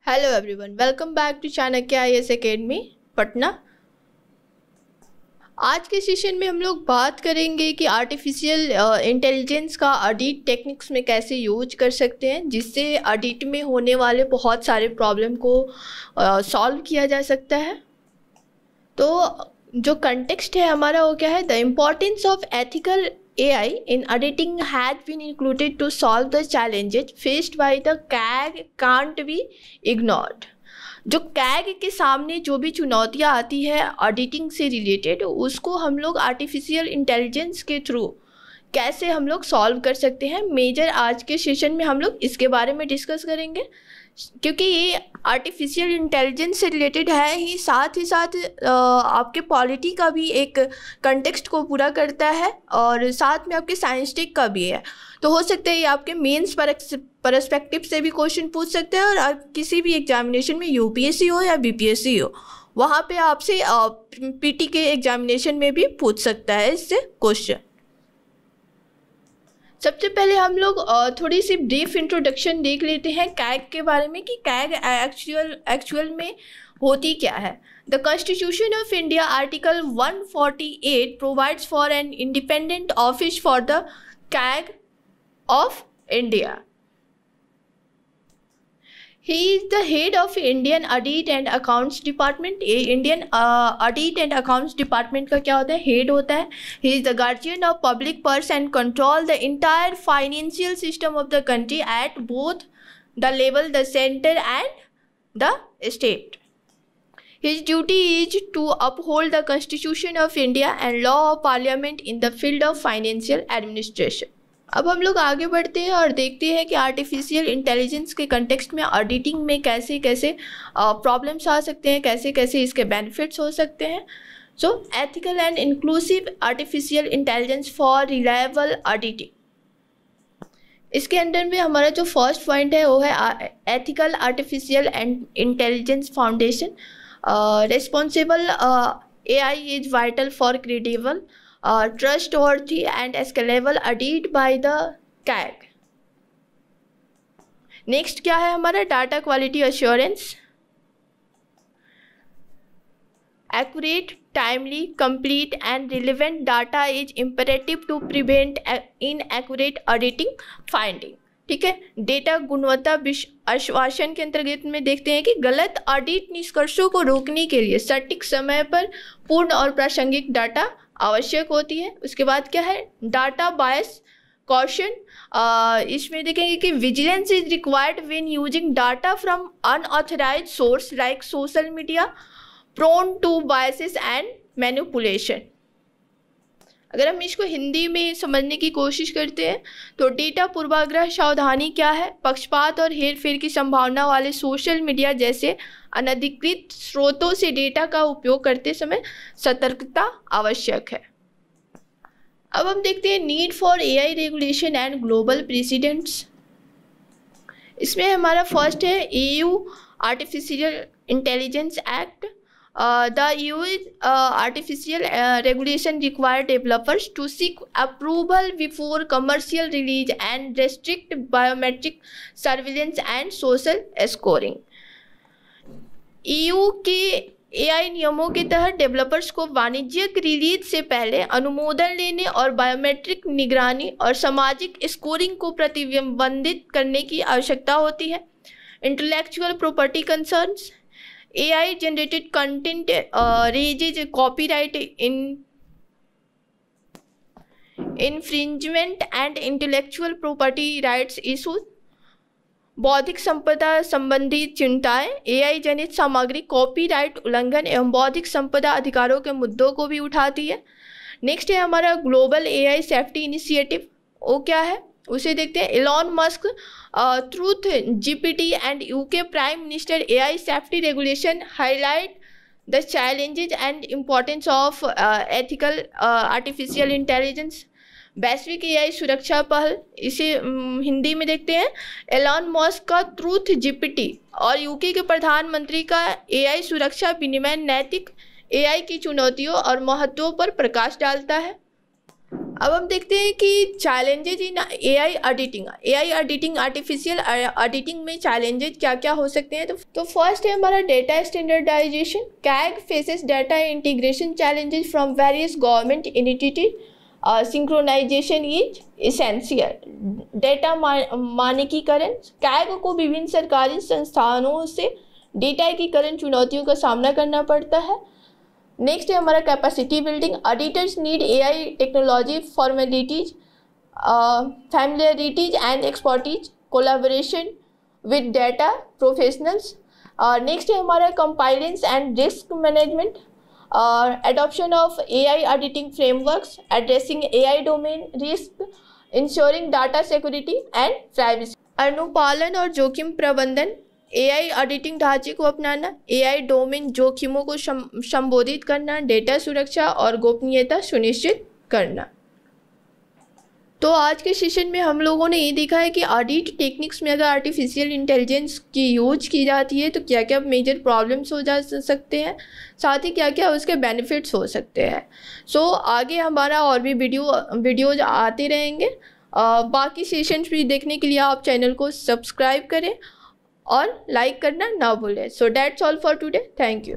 Hello everyone, welcome back to Chanakya IAS academy Patna. आज के session में हम लोग बात करेंगे कि आर्टिफिशियल इंटेलिजेंस का ऑडिट टेक्निक्स में कैसे यूज कर सकते हैं, जिससे ऑडिट में होने वाले बहुत सारे प्रॉब्लम को सॉल्व किया जा सकता है। तो जो कंटेक्स्ट है हमारा वो क्या है, the importance of ethical AI in auditing has been included to solve the challenges faced by the CAG can't be ignored। जो CAG के सामने जो भी चुनौतियाँ आती है ऑडिटिंग से रिलेटेड, उसको हम लोग आर्टिफिशियल इंटेलिजेंस के थ्रू कैसे हम लोग सॉल्व कर सकते हैं। मेजर आज के सेशन में हम लोग इसके बारे में डिस्कस करेंगे, क्योंकि ये आर्टिफिशियल इंटेलिजेंस से रिलेटेड है ही साथ आपके पॉलिटी का भी एक कंटेक्स्ट को पूरा करता है और साथ में आपके साइंटिस्टिक का भी है। तो हो सकता है ये आपके मेंस परस्पेक्टिव से भी क्वेश्चन पूछ सकते हैं, और आप किसी भी एग्जामिनेशन में यूपीएससी हो या बीपीएससी हो वहाँ पे आपसे पीटी के एग्जामिनेशन में भी पूछ सकता है इससे क्वेश्चन। सबसे पहले हम लोग थोड़ी सी ब्रीफ इंट्रोडक्शन देख लेते हैं कैग के बारे में कि कैग एक्चुअल में होती क्या है। The constitution of India article 148 provides for an independent office for the CAG of India. He is the head of Indian Audit and Accounts Department। Indian Audit and Accounts Department का क्या होता है, head होता है। He is the guardian of public purse and control the entire financial system of the country at both the level, the center and the state। His duty is to uphold the Constitution of India and law of Parliament in the field of financial administration। अब हम लोग आगे बढ़ते हैं और देखते हैं कि आर्टिफिशियल इंटेलिजेंस के कंटेक्स्ट में ऑडिटिंग में कैसे कैसे प्रॉब्लम्स आ सकते हैं, कैसे कैसे इसके बेनिफिट्स हो सकते हैं। So ethical and inclusive artificial intelligence for reliable auditing. इसके अंदर में हमारा जो फर्स्ट पॉइंट है वो है ethical artificial and intelligence foundation. Responsible AI is vital for credible trustworthy and scalable audit by the CAG। Next क्या है हमारा, data quality assurance. Accurate, timely, complete and relevant data is imperative to prevent inaccurate auditing finding. ठीक है, data गुणवत्ता आश्वासन के अंतर्गत में देखते हैं कि गलत ऑडिट निष्कर्षों को रोकने के लिए सटीक समय पर पूर्ण और प्रासंगिक डाटा आवश्यक होती है। उसके बाद क्या है, डाटा बायस कॉशन। इसमें देखेंगे कि vigilance is required when using data from unauthorised source like social media prone to biases and manipulation. अगर हम इसको हिंदी में समझने की कोशिश करते हैं तो डेटा पूर्वाग्रह सावधानी क्या है, पक्षपात और हेरफेर की संभावना वाले सोशल मीडिया जैसे अनधिकृत स्रोतों से डेटा का उपयोग करते समय सतर्कता आवश्यक है। अब हम देखते हैं need for AI regulation and global presidents. इसमें हमारा फर्स्ट है EU artificial intelligence act. The EU artificial regulation require developers to seek approval before commercial release and restrict biometric surveillance and social scoring। EU के AI नियमों के तहत developers को वाणिज्यिक release से पहले अनुमोदन लेने और बायोमेट्रिक निगरानी और सामाजिक स्कोरिंग को प्रतिबंधित करने की आवश्यकता होती है। Intellectual property concerns. AI generated content raises copyright infringement and intellectual property rights issues। बौद्धिक संपदा संबंधी चिंताएं AI जनित सामग्री कॉपीराइट उल्लंघन एवं बौद्धिक संपदा अधिकारों के मुद्दों को भी उठाती है। नेक्स्ट है हमारा ग्लोबल AI सेफ्टी इनिशिएटिव। वो क्या है उसे देखते हैं। Elon Musk truth GPT and UK prime minister AI safety regulation highlight the challenges and importance of ethical artificial intelligence. वैश्विक AI सुरक्षा पहल, इसे हिंदी में देखते हैं। एलॉन मस्क का ट्रूथ GPT और UK के प्रधानमंत्री का AI सुरक्षा विनिमय नैतिक AI की चुनौतियों और महत्वों पर प्रकाश डालता है। अब हम देखते हैं कि challenges in AI auditing. AI auditing, artificial auditing में चैलेंजेज क्या क्या हो सकते हैं। तो फर्स्ट है हमारा data standardization. CAG faces data integration challenges from various government entities. Synchronization is essential. Data मानकीकरण। कैग को विभिन्न सरकारी संस्थानों से डेटा एकीकरण चुनौतियों का सामना करना पड़ता है। नेक्स्ट है हमारा capacity building. Auditors need AI technology formalities, familiarities and expertise, collaboration with data professionals. Next है हमारा compliance and risk management. Adoption of AI auditing frameworks, addressing AI domain risk, ensuring data security and privacy. अनुपालन और जोखिम प्रबंधन। AI editing ढांचे को अपनाना, AI domain जोखिमों को संबोधित करना, डेटा सुरक्षा और गोपनीयता सुनिश्चित करना। तो आज के सेशन में हम लोगों ने ये देखा है कि ऑडिट टेक्निक्स में अगर आर्टिफिशियल इंटेलिजेंस की यूज की जाती है तो क्या क्या मेजर प्रॉब्लम्स हो जा सकते हैं, साथ ही क्या क्या उसके बेनिफिट्स हो सकते हैं। सो आगे हमारा और भी वीडियोज आते रहेंगे। बाकी सेशंस भी देखने के लिए आप चैनल को सब्सक्राइब करें और लाइक करना ना भूलें। So that's all for today. Thank you.